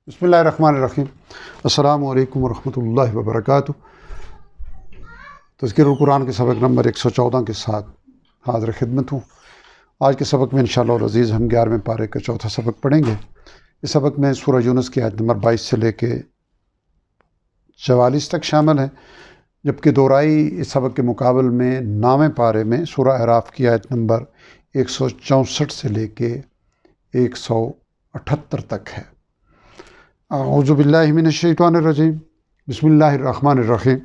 بسم اللہ الرحمن الرحیم۔ السلام علیکم ورحمۃ اللہ وبرکاتہ۔ تذکرہ القرآن کے سبق نمبر 114 کے ساتھ حاضر خدمت ہوں۔ آج کے سبق میں انشاءاللہ العزیز ہم 11ویں پارے کا چوتھا سبق پڑھیں گے۔ اس سبق میں سورہ یونس کی آیت نمبر 22 سے لے کے 44 تک شامل ہے، جبکہ دورائی اس سبق کے مقابل میں 9ویں پارے میں سورہ اعراف کی آیت نمبر 164 سے لے کے 178 تک ہے۔ اعوذ باللہ من الشیطان الرجیم، بسم اللہ الرحمن الرحیم۔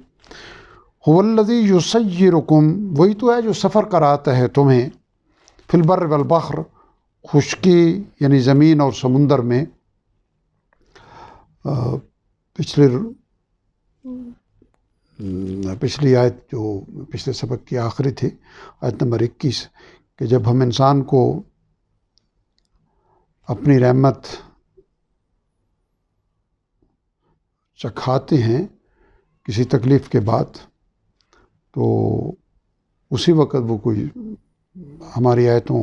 هو الذی یسیرکم، وہی تو ہے جو سفر کراتا ہے تمہیں، فی البر والبحر، خشکی یعنی زمین اور سمندر میں۔ پچھلی آیت جو پچھلے سبق کی آخری تھی، آیت نمبر 21، کہ جب ہم انسان کو اپنی رحمت چکھاتے ہیں کسی تکلیف کے بعد، تو اسی وقت وہ کوئی ہماری آیتوں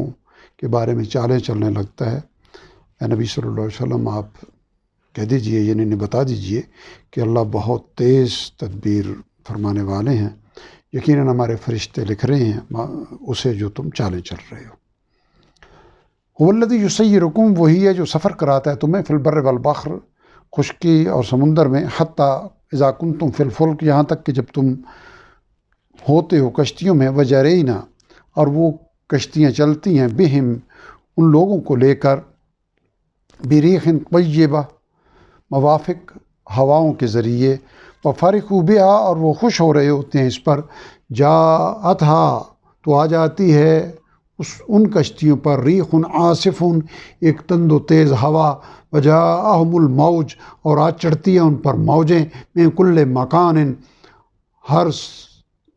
کے بارے میں چالیں چلنے لگتا ہے۔ اے نبی صلی اللہ علیہ وسلم، آپ کہہ دیجئے، یعنی بتا دیجئے کہ اللہ بہت تیز تدبیر فرمانے والے ہیں، یقیناً ہمارے فرشتے لکھ رہے ہیں اسے جو تم چالیں چل رہے ہو۔ هو الذی یسیرکم، وہی ہے جو سفر کراتا ہے تمہیں، فی البر والبحر، خشکی اور سمندر میں، حتیٰ اذا کنتم فی الفلک، یہاں تک کہ جب تم ہوتے ہو کشتیوں میں، وجرینا، اور وہ کشتیاں چلتی ہیں، بہم، ان لوگوں کو لے کر، بریح طیبہ، موافق ہواؤں کے ذریعے، وفرحوا بہا، اور وہ خوش ہو رہے ہوتے ہیں اس پر، جاءتھا، تو آ جاتی ہے ان کشتیوں پر، ریح عاصف، ایک تند و تیز ہوا، وجاءہم الموج، اور آ چڑھتی ہیں ان پر موجیں، من کل مکان، ہر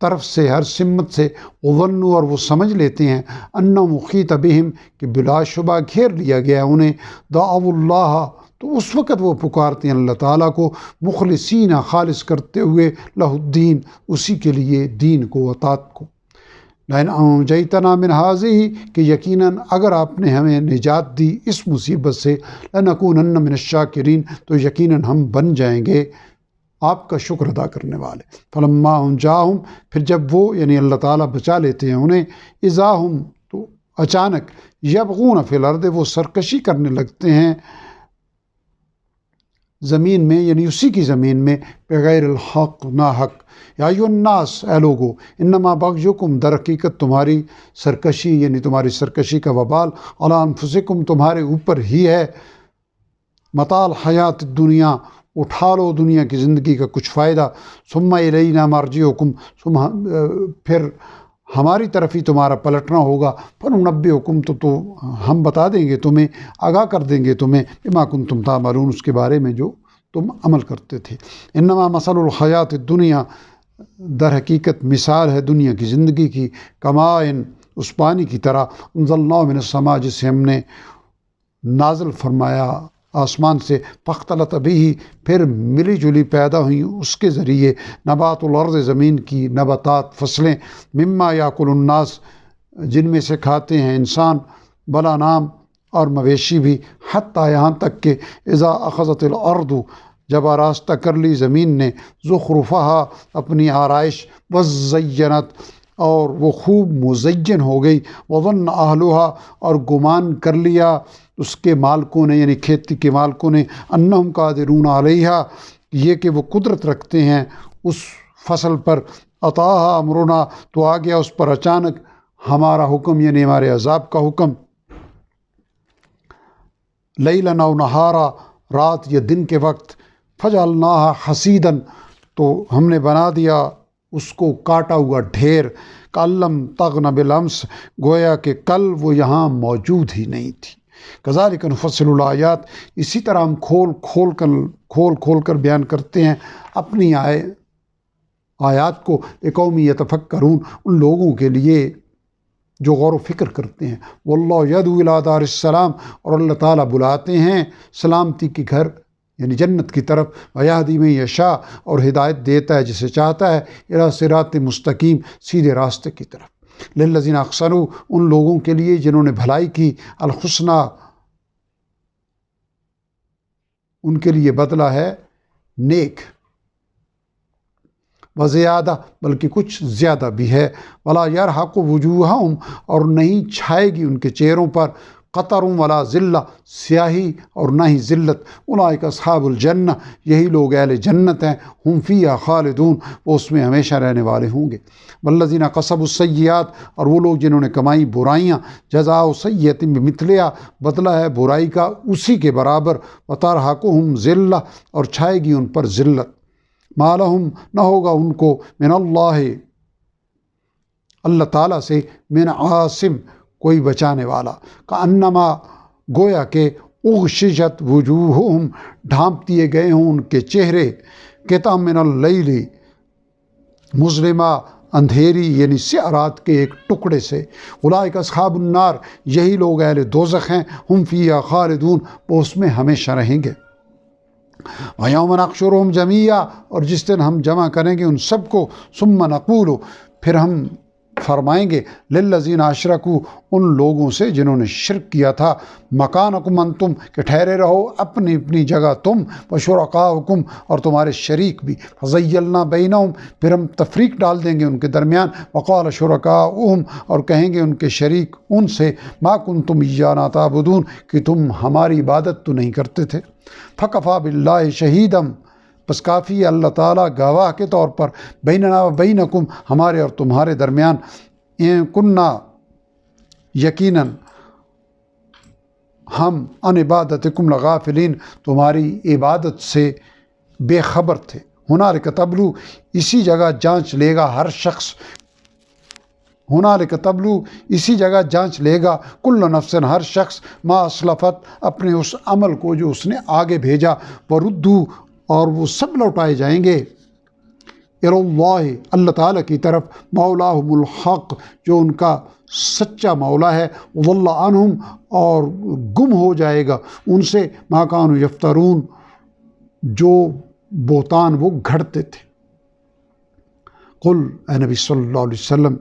طرف سے، ہر سمت سے، وظنوا، اور وہ سمجھ لیتے ہیں، انہم احیط بہم، کہ بلا شبہ گھیر لیا گیا انہیں، دعوا اللہ، تو اس وقت وہ پکارتے ہیں اللہ تعالیٰ کو، مخلصین، خالص کرتے ہوئے، لہ الدین، اسی کے لیے دین کو، اطاعت کو، لئن انجیتنا من ہذہ، کہ یقیناً اگر آپ نے ہمیں نجات دی اس مصیبت سے، لنکونن من الشاکرین، تو یقیناً ہم بن جائیں گے آپ کا شکر ادا کرنے والے۔ فلما انجاہم، پھر جب وہ یعنی اللہ تعالیٰ بچا لیتے ہیں انہیں، اذا ہم، تو اچانک، یبغون فی الارض، وہ سرکشی کرنے لگتے ہیں زمین میں، یعنی اسی کی زمین میں، بغیر الحق، نا حق۔ یا ایھا الناس، اے لوگو، انما بغیکم، در حقیقت تمہاری سرکشی، یعنی تمہاری سرکشی کا وبال، علی انفسکم، تمہارے اوپر ہی ہے، متاع الحیات الدنیا، اٹھا لو دنیا کی زندگی کا کچھ فائدہ، ثم الینا مرجعکم، پھر ہماری طرف ہی تمہارا پلٹنا ہوگا، فننبئکم، تو ہم بتا دیں گے تمہیں، آگاہ کر دیں گے تمہیں، بما کنتم تعملون، اس کے بارے میں جو تم عمل کرتے تھے۔ انما مثل الحیات الدنیا، در حقیقت مثال ہے دنیا کی زندگی کی، کمائن، اس پانی کی طرح، انزلناہ من السماء، جسے ہم نے نازل فرمایا آسمان سے، فاختلط بہ، پھر ملی جلی پیدا ہوئیں اس کے ذریعے، نبات الارض، زمین کی نباتات، فصلیں، مما یاکل الناس، جن میں سے کھاتے ہیں انسان، والانعام، اور مویشی بھی، حتیٰ، یہاں تک کہ اذا اخذت الارض، جب آراستہ کر لی زمین نے، زخرفہا، اپنی آرائش، وزینت، اور وہ خوب مزین ہو گئی، وظن اہلہا، اور گمان کر لیا اس کے مالکوں نے، یعنی کھیتی کے مالکوں نے، انہم قادرون علیہا، یہ کہ وہ قدرت رکھتے ہیں اس فصل پر، اتاہا امرنا، تو آ گیا اس پر اچانک ہمارا حکم، یعنی ہمارے عذاب کا حکم، لیلاً او نہارا، رات یا دن کے وقت، فجعلناہا حصیداً، تو ہم نے بنا دیا اس کو کاٹا ہوا ڈھیر، کأن لم تغن بالامس، گویا کہ کل وہ یہاں موجود ہی نہیں تھی۔ کذالک نفصل الآیات، اسی طرح ہم کھول کھول کر بیان کرتے ہیں اپنی آیات کو، لقوم یتفکرون، ان لوگوں کے لیے جو غور و فکر کرتے ہیں۔ واللہ یدعو الی دار السلام، اور اللہ تعالیٰ بلاتے ہیں سلامتی کی گھر، یعنی جنت کی طرف، ویہدی من یشاء، اور ہدایت دیتا ہے جسے چاہتا ہے، الی صراط مستقیم، سیدھے راستے کی طرف، للذین احسنوا، ان لوگوں کے لیے جنہوں نے بھلائی کی، الحسنی، ان کے لیے بدلہ ہے نیک، وزیادہ بلکہ کچھ زیادہ بھی ہے، ولا یرحق وجوہہم اور نہیں چھائے گی ان کے چہروں پر قطر ولا ذلہ سیاہی اور نہ ہی ذلت، اولئک اصحاب الجنہ یہی لوگ اہل جنت ہیں، ہم فیہا خالدون وہ اس میں ہمیشہ رہنے والے ہوں گے، والذین کسبوا السیئات اور وہ لوگ جنہوں نے کمائی برائیاں، جزاء سیئۃ بمثلہا بدلہ ہے برائی کا اسی کے برابر، وترہقہم ذلہ اور چھائے گی ان پر ذلت، ما لہم نہ ہوگا ان کو من اللہ تعالیٰ سے من عاصم کوئی بچانے والا، کأنما گویا کہ اغششت وجوہہم ڈھانپ دیے گئے ہوں ان کے چہرے، قطع من اللیل مظلمہ اندھیری یعنی رات کے ایک ٹکڑے سے، اولئک اصحاب النار یہی لوگ اہل دوزخ ہیں، ہم فیہا خالدون وہ اس میں ہمیشہ رہیں گے، وَيَوْمَ نَحْشُرُهُمْ جَمِيعًا اور جس دن ہم جمع کریں گے ان سب کو، ثُمَّ نَقُولُ پھر ہم فرمائیں گے للذین اشرکوا ان لوگوں سے جنہوں نے شرک کیا تھا، مکانکم انتم کہ ٹھہرے رہو اپنی اپنی جگہ تم، وشرکاؤکم اور تمہارے شریک بھی، فزیلنا بینہم پھر ہم تفریق ڈال دیں گے ان کے درمیان، وقال شرکاؤہم اور کہیں گے ان کے شریک ان سے، ما کنتم ایانا تعبدون کہ تم ہماری عبادت تو نہیں کرتے تھے، فکفی باللہ شہیدم بس کافی ہے اللہ تعالیٰ گواہ کے طور پر، بیننا و بینکم ہمارے اور تمہارے درمیان، ان کننا یقیناً ہم ان عبادتکم لغافلین تمہاری عبادت سے بے خبر تھے، ہنالک تبلو اسی جگہ جانچ لے گا ہر شخص، ہنالک تبلو اسی جگہ جانچ لے گا کل نفس ہر شخص ما اسلفت اپنے اس عمل کو جو اس نے آگے بھیجا، وردو اور وہ سب لوٹائے جائیں گے اللہ اللہ تعالیٰ کی طرف، مولاہم الحق جو ان کا سچا مولا ہے، وضل عنہم اور گم ہو جائے گا ان سے ما کانوا یفترون جو بہتان وہ گھڑتے تھے، قل اے نبی صلی اللہ علیہ وسلم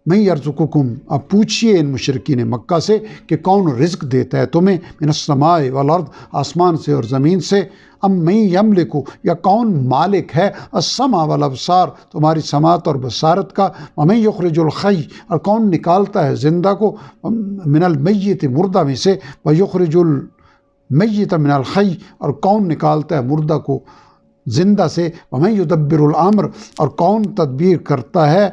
من یرزقکم اب پوچھئے ان مشرکین مکہ سے کہ کون رزق دیتا ہے تمہیں، من السماء والارض آسمان سے اور زمین سے، ام من یملکو یا کون مالک ہے، السمع والابصار تمہاری سماعت اور بصارت کا، ومن یخرج الحی اور کون نکالتا ہے زندہ کو من المیت مردہ میں سے، ویخرج المیت من الحی اور کون نکالتا ہے مردہ کو زندہ سے، ومن یدبر الامر اور کون تدبیر کرتا ہے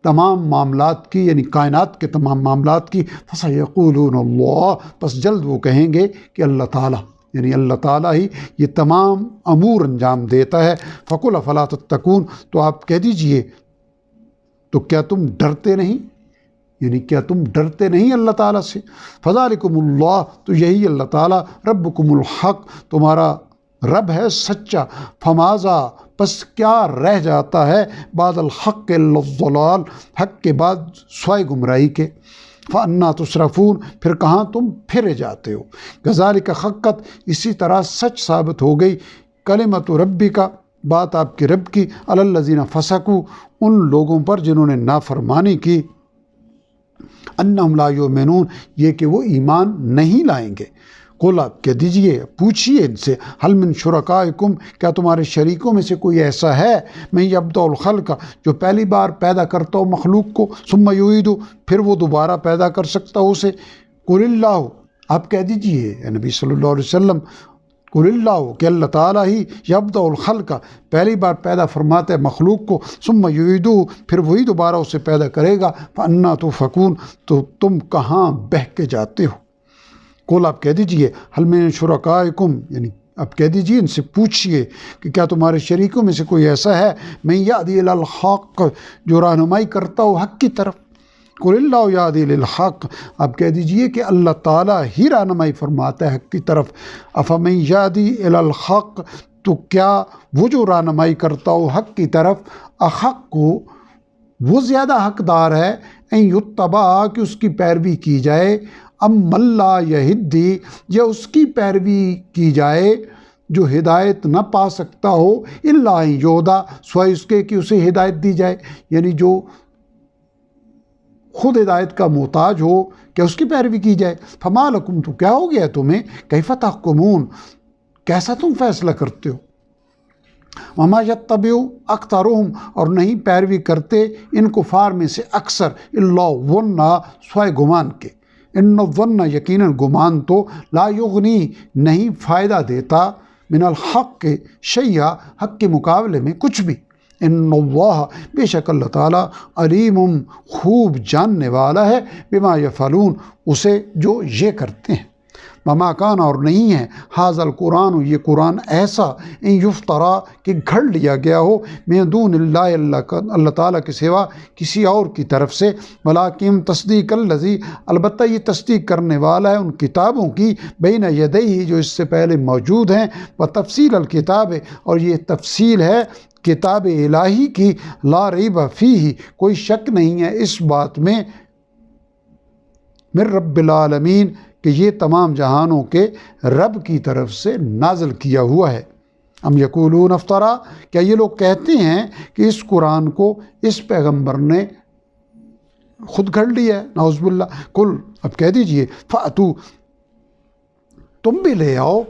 تمام معاملات کی یعنی کائنات کے تمام معاملات کی، فسیقولون اللہ پس جلد وہ کہیں گے کہ اللہ تعالیٰ یعنی اللہ تعالیٰ ہی یہ تمام امور انجام دیتا ہے، فقل افلا تتقون تو آپ کہہ دیجئے تو کیا تم ڈرتے نہیں، یعنی کیا تم ڈرتے نہیں اللہ تعالیٰ سے، فذالکم اللہ تو یہی اللہ تعالیٰ، ربکم الحق تمہارا رب ہے سچا، فماذا پس کیا رہ جاتا ہے بعد الحق الا الضلال حق کے بعد سوائے گمراہی کے، فَأَنَّا تُصْرَفُونَ پھر کہاں تم پھرے جاتے ہو، کذالک حقت اسی طرح سچ ثابت ہو گئی، کلمۃ ربک بات آپ کے رب کی، علی الذین فسقوا ان لوگوں پر جنہوں نے نافرمانی کی، انہم لا یؤمنون یہ کہ وہ ایمان نہیں لائیں گے، قل آپ کہہ دیجئے پوچھئے ان سے، حل من شرکائکم کیا تمہارے شریکوں میں سے کوئی ایسا ہے، من یبدأ الخلق جو پہلی بار پیدا کرتا ہو مخلوق کو، ثم یعیدہ پھر وہ دوبارہ پیدا کر سکتا ہو اسے، قل اللہ آپ کہہ دیجئے اے نبی صلی اللہ علیہ وسلم، قل اللہ کہ اللہ تعالیٰ ہی یبدأ الخلق پہلی بار پیدا فرماتا ہے مخلوق کو، ثم یعیدہ پھر وہی دوبارہ اسے پیدا کرے گا، فأنا تؤفکون تو تم کہاں بہہ کے جاتے ہو، قل آپ کہہ دیجئے حل من شرکائکم یعنی آپ کہہ دیجئے ان سے پوچھئے کہ کیا تمہارے شریکوں میں سے کوئی ایسا ہے، من یہدی الی الحق جو رہنمائی کرتا ہو حق کی طرف، قل اللہ یہدی الی الحق آپ کہہ دیجئے کہ اللہ تعالیٰ ہی رہنمائی فرماتا ہے حق کی طرف، افمن یہدی الی الحق تو کیا وہ جو رہنمائی کرتا ہو حق کی طرف، احق کو وہ زیادہ حقدار ہے، ان یتبع کہ اس کی پیروی کی جائے، ام من لا یہدی یا اس کی پیروی کی جائے جو ہدایت نہ پا سکتا ہو، الا ان یہدیٰ سوائے اس کے کہ اسے ہدایت دی جائے، یعنی جو خود ہدایت کا محتاج ہو کیا اس کی پیروی کی جائے، فما لکم تو کیا ہو گیا تمہیں، کیف تحکمون کیسا تم فیصلہ کرتے ہو؟ وما یتبع اکثرہم، اور نہیں پیروی کرتے ان کفار میں سے اکثر، الا الظن، سوائے گمان کے، ان الظن، یقیناً گمان تو، لا یغنی، نہیں فائدہ دیتا، من الحق شیئا، حق کے مقابلے میں کچھ بھی، ان اللہ، بے شک اللہ تعالیٰ، علیم، خوب جاننے والا ہے، بما یفعلون، اسے جو یہ کرتے ہیں، وما کان، اور نہیں ہے، ھذا القرآن، یہ قرآن ایسا، ان یفترا، کہ گھڑ لیا گیا ہو، من دون اللہ، اللہ تعالیٰ کے سوا کسی اور کی طرف سے، ولیکن تصدیق الذی، البتہ یہ تصدیق کرنے والا ہے ان کتابوں کی، بین یدیہ، جو اس سے پہلے موجود ہیں، و تفصیل الکتاب، اور یہ تفصیل ہے کتاب الہی کی، لا ریب فیہ، کوئی شک نہیں ہے اس بات میں، من رب العالمین، کہ یہ تمام جہانوں کے رب کی طرف سے نازل کیا ہوا ہے۔ ام یقولون افطرا، کیا یہ لوگ کہتے ہیں کہ اس قرآن کو اس پیغمبر نے خود گھڑ لیا ہے، نعوذ باللہ، کل، اب کہہ دیجئے، فاتو، تم بھی لے آؤ،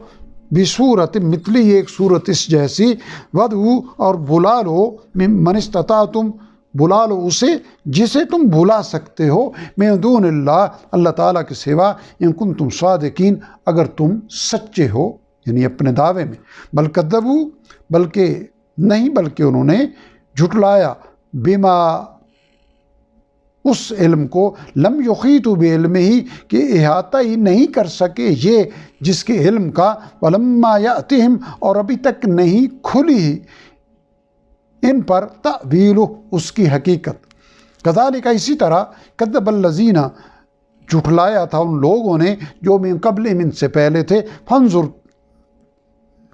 بصورت مثلی، ایک صورت اس جیسی، ودعو، اور بلا لو، من استطعتم، بلا لو اسے جسے تم بلا سکتے ہو، من دون اللہ، اللہ تعالیٰ کے سوا، ان کنتم صادقین، اگر تم سچے ہو، یعنی اپنے دعوے میں، بل کذبو، بلکہ نہیں، بلکہ انہوں نے جھٹلایا، بما، اس علم کو، لم یحیطوا بعلمہ، کہ احاطہ ہی نہیں کر سکے یہ جس کے علم کا، ولما یأتہم، اور ابھی تک نہیں کھلی ان پر، تأویلہ، اس کی حقیقت، کذالک، اسی طرح، کذب الذین، جھٹلایا تھا ان لوگوں نے، جو من قبلہم، ان سے پہلے تھے، فانظر،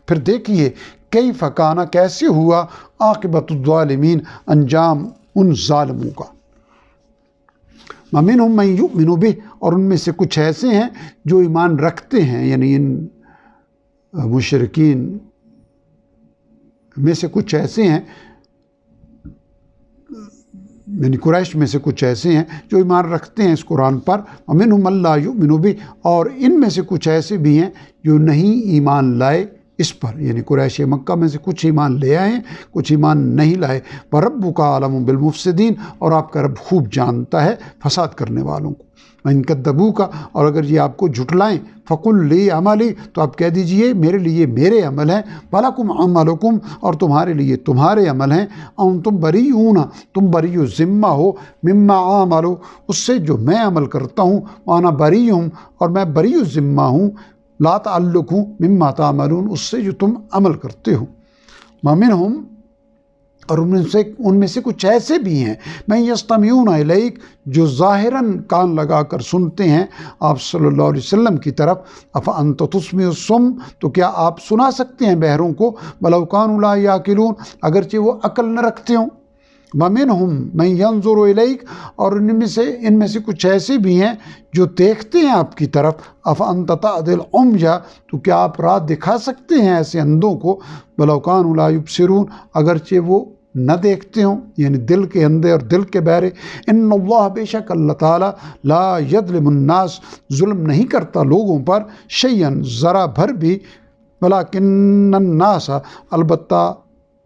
پھر دیکھیے، کیف کان، کیسے ہوا، عاقبۃ الظالمین، انجام ان ظالموں کا، ومنہم من یؤمن بہ، اور ان میں سے کچھ ایسے ہیں جو ایمان رکھتے ہیں، یعنی ان مشرکین میں سے کچھ ایسے ہیں، یعنی قریش میں سے کچھ ایسے ہیں جو ایمان رکھتے ہیں اس قرآن پر، ومنہم من لا یؤمن بہ، اور ان میں سے کچھ ایسے بھی ہیں جو نہیں ایمان لائے اس پر، یعنی قریش مکہ میں سے کچھ ایمان لے آئے ہیں، کچھ ایمان نہیں لائے، وَرَبُّكَ أَعْلَمُ بِالْمُفْسِدِينَ، اور آپ کا رب خوب جانتا ہے فساد کرنے والوں کو، وَإِن كَذَّبُوكَ، اور اگر یہ آپ کو جھٹلائیں، فَقُلْ لِي عَمَلِي، تو آپ کہہ دیجئے میرے لیے میرے عمل ہیں، وَلَكُمْ عَمَلُكُمْ، اور تمہارے لیے تمہارے عمل ہیں، أَنْتُمْ بَرِيئُونَ، تم بری و ذمہ ہو، مِمَّا أَعْمَلُ، اس سے جو میں عمل کرتا ہوں، وَأَنَا بَرِيٌّ، اور میں بری و ذمہ ہوں، لا تعلق ہوں، مما تعملون، اس سے جو تم عمل کرتے ہو، ومنہم، اور ان میں سے کچھ ایسے بھی ہیں، من یستمعون الیک، جو ظاہراً کان لگا کر سنتے ہیں آپ صلی اللہ علیہ وسلم کی طرف، افانت تسمع الصم، تو کیا آپ سنا سکتے ہیں بہروں کو، ولو کانوا لا یعقلون، اگرچہ وہ عقل نہ رکھتے ہوں، ومنہم من ینظر الیک، اور ان میں سے کچھ ایسے بھی ہیں جو دیکھتے ہیں آپ کی طرف، افانت تهدی العمي، تو کیا آپ راہ دکھا سکتے ہیں ایسے اندھوں کو، ولو کانوا لا یبصرون، اگرچہ وہ نہ دیکھتے ہوں، یعنی دل کے اندھے اور دل کے بہرے، ان اللہ، بے شک اللہ تعالیٰ، لا یظلم الناس، ظلم نہیں کرتا لوگوں پر، شیئا، ذرا بھر بھی، ولکن الناس، البتہ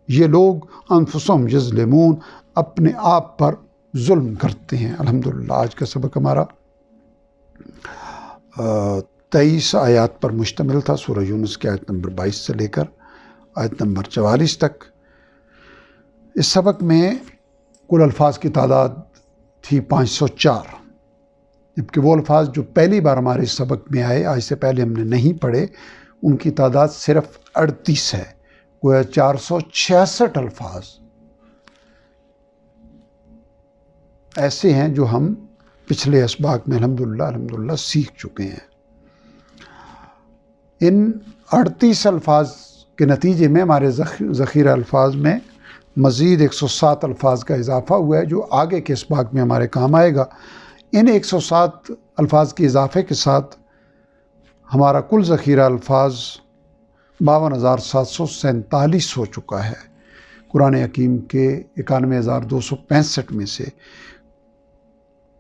یہ لوگ، انفسہم یظلمون، اپنے آپ پر ظلم کرتے ہیں۔ الحمدللہ، آج کا سبق ہمارا 23 آیات پر مشتمل تھا، سورہ یونس کی آیت نمبر 22 سے لے کر آیت نمبر 44 تک۔ اس سبق میں کل الفاظ کی تعداد تھی 504، جبکہ وہ الفاظ جو پہلی بار ہمارے اس سبق میں آئے، آج سے پہلے ہم نے نہیں پڑھے، ان کی تعداد صرف 38 ہے، گویا 466 الفاظ ایسے ہیں جو ہم پچھلے اسباق میں الحمدللہ سیکھ چکے ہیں۔ ان 38 الفاظ کے نتیجے میں ہمارے ذخیرہ الفاظ میں مزید 107 الفاظ کا اضافہ ہوا ہے، جو آگے کے اسباق میں ہمارے کام آئے گا۔ ان 107 الفاظ کے اضافے کے ساتھ ہمارا کل ذخیرہ الفاظ 52,747 ہو چکا ہے، قرآن حکیم کے 91,265 میں سے،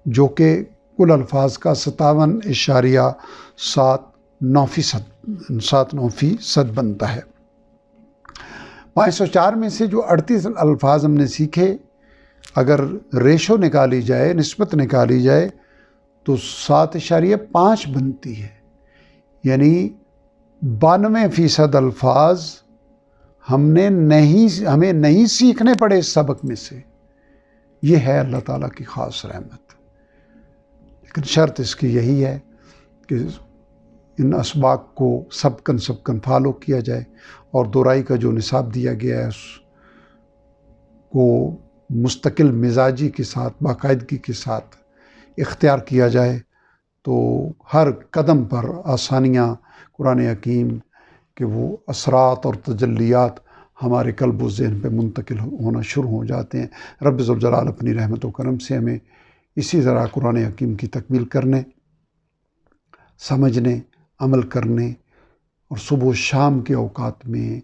جو کہ کل الفاظ کا 57.7 7-9% بنتا ہے۔ 504 میں سے جو 38 الفاظ ہم نے سیکھے، اگر ریشو نکالی جائے، نسبت نکالی جائے تو 7.5 بنتی ہے، یعنی 92% الفاظ ہمیں نہیں سیکھنے پڑے اس سبق میں سے۔ یہ ہے اللہ تعالیٰ کی خاص رحمت، لیکن شرط اس کی یہی ہے کہ ان اسباق کو سبکن فالو کیا جائے، اور دورائی کا جو نصاب دیا گیا ہے اس کو مستقل مزاجی کے ساتھ، باقاعدگی کے ساتھ اختیار کیا جائے، تو ہر قدم پر آسانیاں قرآن حکیم کہ وہ اثرات اور تجلیات ہمارے قلب و ذہن پہ منتقل ہونا شروع ہو جاتے ہیں۔ رب ذوالجلال اپنی رحمت و کرم سے ہمیں اسی طرح قرآن حکیم کی تکمیل کرنے، سمجھنے، عمل کرنے اور صبح و شام کے اوقات میں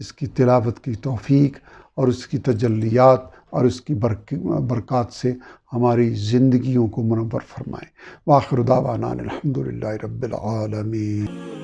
اس کی تلاوت کی توفیق اور اس کی تجلیات اور اس کی برکات سے ہماری زندگیوں کو منور فرمائے۔ وآخر دعوانا الحمدللہ رب العالمین۔